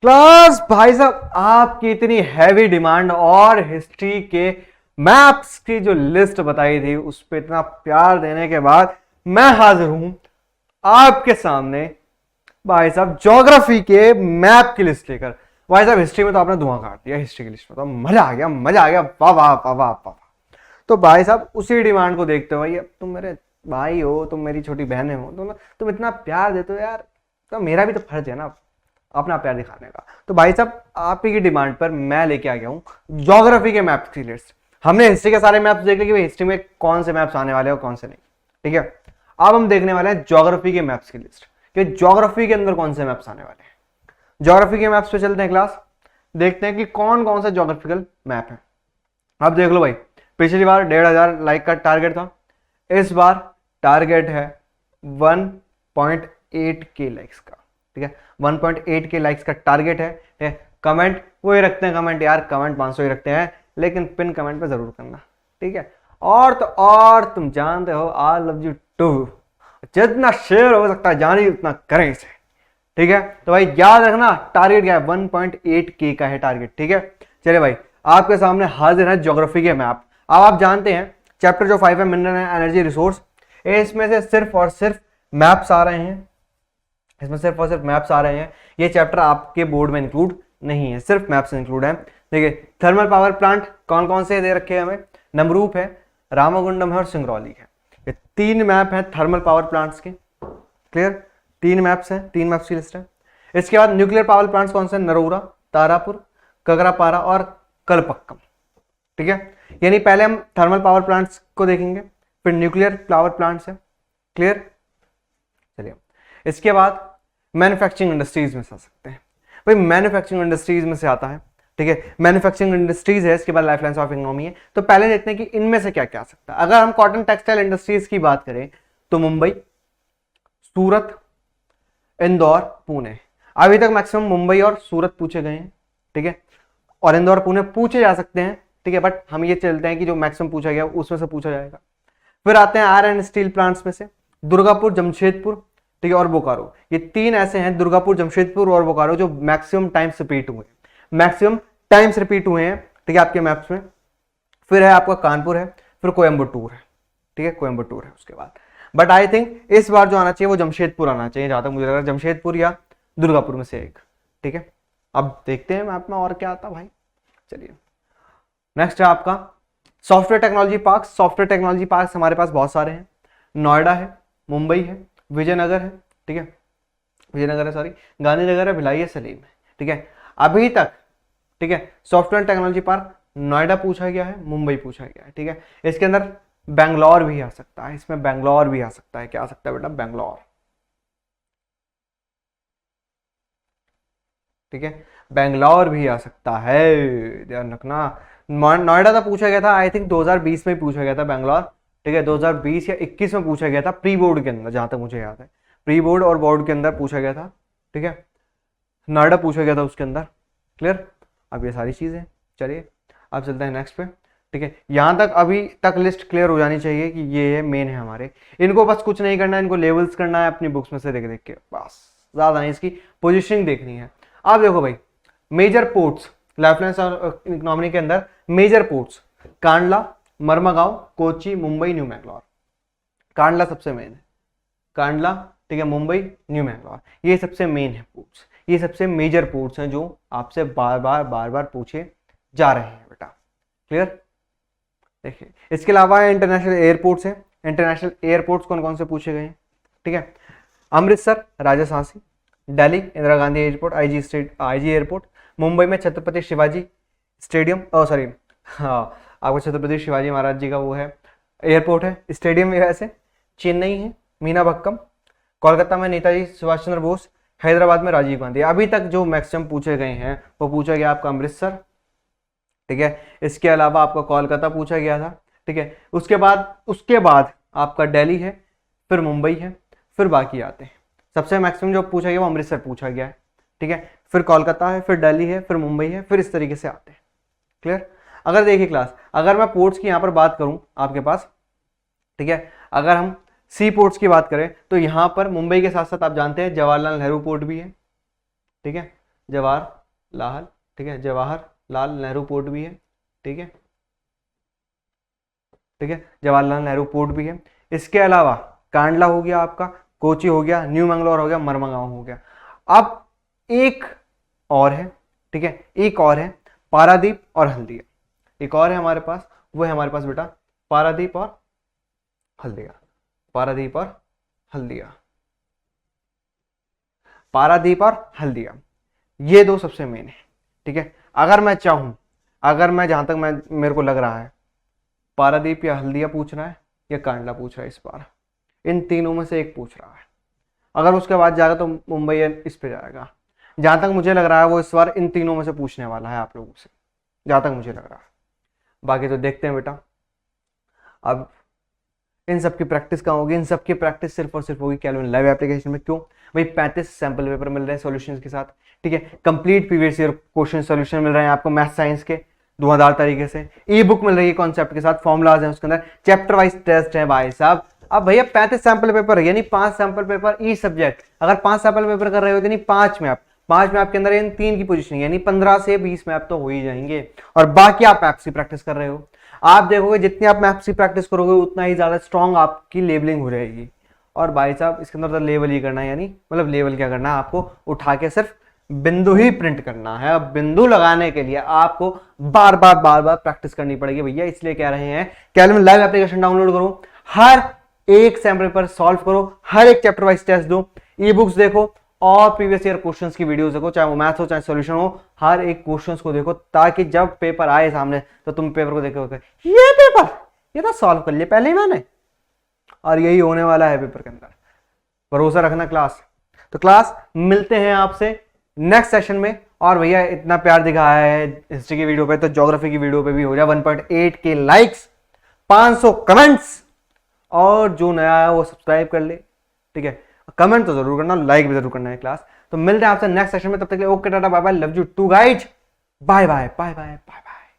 Class भाई साहब, आपकी इतनी हैवी डिमांड और हिस्ट्री के मैप्स की जो लिस्ट बताई थी उस पर इतना प्यार देने के बाद मैं हाजिर हूं आपके सामने भाई साहब ज्योग्राफी के मैप की लिस्ट लेकर। भाई साहब हिस्ट्री में तो आपने धुआं काट दिया, हिस्ट्री की लिस्ट में तो मजा आ गया, मजा आ गया, वाह वाह वाह वाह वाह। तो भाई साहब उसी डिमांड को देखते हुए, तुम मेरे भाई हो, तुम मेरी छोटी बहनें हो, तुम इतना प्यार देते हो यार, तो मेरा भी तो फर्ज है ना अपना प्यार दिखाने का। तो भाई साहब आप ही की डिमांड पर मैं लेके आ गया हूं ज्योग्राफी के मैप्स की लिस्ट। हमने हिस्ट्री के सारे मैप्स देख लिए कि भाई हिस्ट्री में कौन से मैप्स आने वाले हैं और कौन से नहीं, ठीक है। अब हम देखने वाले हैं ज्योग्राफी के मैप्स की लिस्ट कि ज्योग्राफी के अंदर कौन से मैप्स आने वाले हैं। ज्योग्राफी के मैप्स पे चलते हैं क्लास, देखते हैं कि कौन कौन सा ज्योग्राफिकल मैप है। अब देख लो भाई, पिछली बार 1500 लाइक का टारगेट था, इस बार टारगेट है 1.8 के लाइक्स का, ठीक है। 1.8 के लाइक्स का टारगेट है। कमेंट वही रखते हैं, कमेंट यार कमेंट 500 ही रखते हैं, लेकिन पिन कमेंट पे जरूर करना, ठीक है। और तो और तुम जानते हो आई लव यू टू, जितना शेयर हो सकता है जानिए उतना करें इसे, ठीक है। तो भाई याद रखना टारगेट क्या है, 1.8 के का है टारगेट, ठीक है। चलिए भाई आपके सामने हाजिर है ज्योग्राफी के मैप। अब आप जानते हैं चैप्टर जो 5 है मिनरल एनर्जी रिसोर्स, इसमें से सिर्फ और सिर्फ मैप्स आ रहे हैं, इसमें सिर्फ और सिर्फ मैप्स आ रहे हैं। ये चैप्टर आपके बोर्ड में इंक्लूड नहीं है, सिर्फ मैप्स इंक्लूड है। देखिए थर्मल पावर प्लांट कौन कौन से दे रखे हैं हमें, नमरूप है, रामागुंडम है और सिंगरौली है। ये 3 मैप हैं थर्मल पावर प्लांट्स के, क्लियर। 3 मैप्स हैं, 3 मैप्स की लिस्ट है। इसके बाद न्यूक्लियर पावर प्लांट्स कौन से, नरोरा, तारापुर, कगरापारा और कलपक्कम, ठीक है। यानी पहले हम थर्मल पावर प्लांट्स को देखेंगे, फिर न्यूक्लियर पावर प्लांट्स है, क्लियर। चलिए इसके बाद मैन्युफैक्चरिंग इंडस्ट्रीज में से आ सकते हैं। भाई मैन्युफैक्चरिंग इंडस्ट्रीज में से आता है, ठीक है। मैन्युफैक्चरिंग इंडस्ट्रीज है, इसके बाद लाइफ लाइन्स ऑफ इकोनॉमी है। तो पहले देखते हैं कि इनमें से क्या क्या आ सकता है। अगर हम कॉटन टेक्सटाइल इंडस्ट्रीज की बात करें तो मुंबई, सूरत, इंदौर, पुणे। अभी तक मैक्सिमम मुंबई और सूरत पूछे गए हैं, ठीक है, और इंदौर पुणे पूछे जा सकते हैं, ठीक है। बट हम ये चलते हैं कि जो मैक्सिमम पूछा गया उसमें से पूछा जाएगा। फिर आते हैं आयरन स्टील प्लांट्स में से दुर्गापुर, जमशेदपुर, ठीक है, और बोकारो। ये 3 ऐसे हैं, दुर्गापुर, जमशेदपुर और बोकारो, जो मैक्सिमम टाइम्स रिपीट हुए हैं, मैक्सिमम टाइम्स रिपीट हुए हैं, ठीक है, आपके मैप्स में। फिर है आपका कानपुर है, फिर कोयम्बटूर है, ठीक है, कोयम्बटूर है उसके बाद। बट आई थिंक इस बार जो आना चाहिए वो जमशेदपुर आना चाहिए, जहां तक मुझे लग रहा है, जमशेदपुर या दुर्गापुर में से एक, ठीक है। अब देखते हैं मैप में और क्या आता भाई। चलिए नेक्स्ट है आपका software technology park. Software technology park हमारे पास बहुत सारे हैं, नोएडा है, मुंबई है, विजयनगर है, ठीक है, विजयनगर है सॉरी, गांधीनगर है, भिलाई है, सलीम है, ठीक है। अभी तक, ठीक है, सॉफ्टवेयर टेक्नोलॉजी पार्क नोएडा पूछा गया है, मुंबई पूछा गया है, ठीक है। इसके अंदर बैंगलोर भी आ सकता है, इसमें बैंगलोर भी आ सकता है। क्या आ सकता है बेटा, बैंगलोर, ठीक है, बैंगलोर भी आ सकता है, ध्यान रखना। नोएडा तो पूछा गया था, आई थिंक 2020 में पूछा गया था बैंगलोर, ठीक है, 2020 या 21 में पूछा गया था प्री बोर्ड के अंदर, जहां तक मुझे याद है, प्री बोर्ड और बोर्ड के अंदर पूछा गया था, ठीक है। नोएडा पूछा गया था उसके अंदर, क्लियर। अब ये सारी चीजें, चलिए अब चलते हैं नेक्स्ट पे, ठीक है। यहां तक अभी तक लिस्ट क्लियर हो जानी चाहिए कि ये मेन है हमारे। इनको बस कुछ नहीं करना है, इनको लेवल्स करना है अपनी बुक्स में से देख देख के, बस ज्यादा नहीं, इसकी पोजिशनिंग देखनी है। आप देखो भाई मेजर पोर्ट्स लाइफलाइंस और इकोनॉमी के अंदर, major ports Kandla, Marmagao, Kochi, Mumbai, new Mangalore. Kandla सबसे मेन है, कांडला, ठीक है, मुंबई, न्यू मैंगलोर, ये सबसे मेन है पोर्ट्स, ये सबसे मेजर पोर्ट्स हैं जो आपसे बार बार पूछे जा रहे हैं बेटा, क्लियर। देखिए इसके अलावा इंटरनेशनल एयरपोर्ट्स है। इंटरनेशनल एयरपोर्ट्स कौन कौन से पूछे गए हैं, ठीक है, Amritsar, Raja Sansi, Delhi Indira Gandhi airport, IG airport, Mumbai में छत्रपति शिवाजी स्टेडियम, सॉरी हाँ आपको छत्रपति शिवाजी महाराज जी का वो है एयरपोर्ट है, स्टेडियम में वैसे, चेन्नई है मीनाबक्कम, कोलकाता में नेताजी सुभाष चंद्र बोस, हैदराबाद में राजीव गांधी। अभी तक जो मैक्सिमम पूछे गए हैं वो पूछा गया आपका अमृतसर, ठीक है, इसके अलावा आपका कोलकाता पूछा गया था, ठीक है, उसके बाद आपका दिल्ली है, फिर मुंबई है, फिर बाकी आते हैं। सबसे मैक्सिमम जो पूछा गया वो अमृतसर पूछा गया है, ठीक है, फिर कोलकाता है, फिर दिल्ली है, फिर मुंबई है, फिर इस तरीके से आते हैं, क्लियर। अगर देखिए क्लास, अगर मैं पोर्ट्स की यहाँ पर बात करूँ आपके पास, ठीक है, अगर हम सी पोर्ट्स की बात करें तो यहाँ पर मुंबई के साथ साथ आप जानते हैं जवाहरलाल नेहरू पोर्ट भी है, ठीक है, जवाहरलाल, ठीक है, जवाहरलाल नेहरू पोर्ट भी है, ठीक है, ठीक है, जवाहरलाल नेहरू पोर्ट भी है। इसके अलावा कांडला हो गया आपका, कोची हो गया, न्यू मंगलोर हो गया, मरमगांव हो गया। अब एक और है, ठीक है, एक और है पारादीप और हल्दिया, एक और है हमारे पास, वो है हमारे पास बेटा पारादीप और हल्दिया, पारादीप और हल्दिया, पारादीप और हल्दिया, ये दो सबसे मेन है, ठीक है। अगर मैं चाहूं, अगर मैं जहां तक मैं मेरे को लग रहा है पारादीप या हल्दिया पूछ रहा है या कांडला पूछ रहा है, इस बार इन तीनों में से एक पूछ रहा है। अगर उसके बाद जाएगा तो मुंबई इस पे जाएगा। जहां तक मुझे लग रहा है वो इस बार इन तीनों में से पूछने वाला है आप लोगों से, जहां तक मुझे लग रहा है। बाकी तो देखते हैं बेटा। अब इन सब की प्रैक्टिस कहाँ होगी? इन सब की प्रैक्टिस सिर्फ और सिर्फ होगी कैलविन लाइव एप्लीकेशन में। क्यों भाई? 35 सैंपल पेपर मिल रहे हैं सॉल्यूशंस के साथ, ठीक है। Complete previous year question solution मिल रहे हैं आपको मैथ साइंस के धुआंधार तरीके से। ई बुक मिल रही है कॉन्सेप्ट के साथ, फॉर्मुलाज हैं उसके अंदर, चैप्टर वाइज टेस्ट है भाई साहब। अब भैया 35 सैंपल पेपर यानी 5 सैंपल पेपर ई सब्जेक्ट। अगर 5 सैंपल पेपर कर रहे हो यानी 5 में आप, 5 में आपके अंदर इन 3 की पोजीशन यानी 15 से 20 में आप तो हो ही जाएंगे। और बाकी आप मैथ्स की प्रैक्टिस कर रहे हो। आप देखोगे जितनी आप मैथ्स की प्रैक्टिस करोगे उतना ही ज्यादा स्ट्रॉन्ग आपकी लेवलिंग हो जाएगी। और भाई साहब इसके अंदर तो लेवल ही करना है, यानी मतलब लेवल क्या करना है, आपको उठा के सिर्फ बिंदु ही प्रिंट करना है। अब बिंदु लगाने के लिए आपको बार बार प्रैक्टिस करनी पड़ेगी भैया। इसलिए कह रहे हैं कैलविन लाइव एप्लीकेशन डाउनलोड करो, हर एक सैंपल पेपर सॉल्व करो, हर एक चैप्टर वाइज टेस्ट दो, ई बुक्स देखो और प्रीवियस ईयर क्वेश्चंस की वीडियोस देखो, चाहे वो मैथ्स हो चाहे सॉल्यूशन हो, हर एक क्वेश्चंस को देखो, ताकि जब पेपर आए सामने तो तुम पेपर को देखोगे ये पेपर ये तो सॉल्व कर लिया पहले ही मैंने। और यही होने वाला है पेपर के अंदर, भरोसा रखना क्लास। तो क्लास मिलते हैं आपसे नेक्स्ट सेशन में। और भैया इतना प्यार दिखाया है हिस्ट्री की वीडियो पे, तो ज्योग्राफी की वीडियो पे भी हो जाए 1.8 के लाइक्स, 500 कमेंट्स, और जो नया है वो सब्सक्राइब कर ले, ठीक है। कमेंट तो जरूर करना, लाइक भी जरूर करना है क्लास। तो मिलते हैं आपसे नेक्स्ट सेशन में, तब तक के लिए okay tata bye bye, love you too guys, bye bye bye bye bye.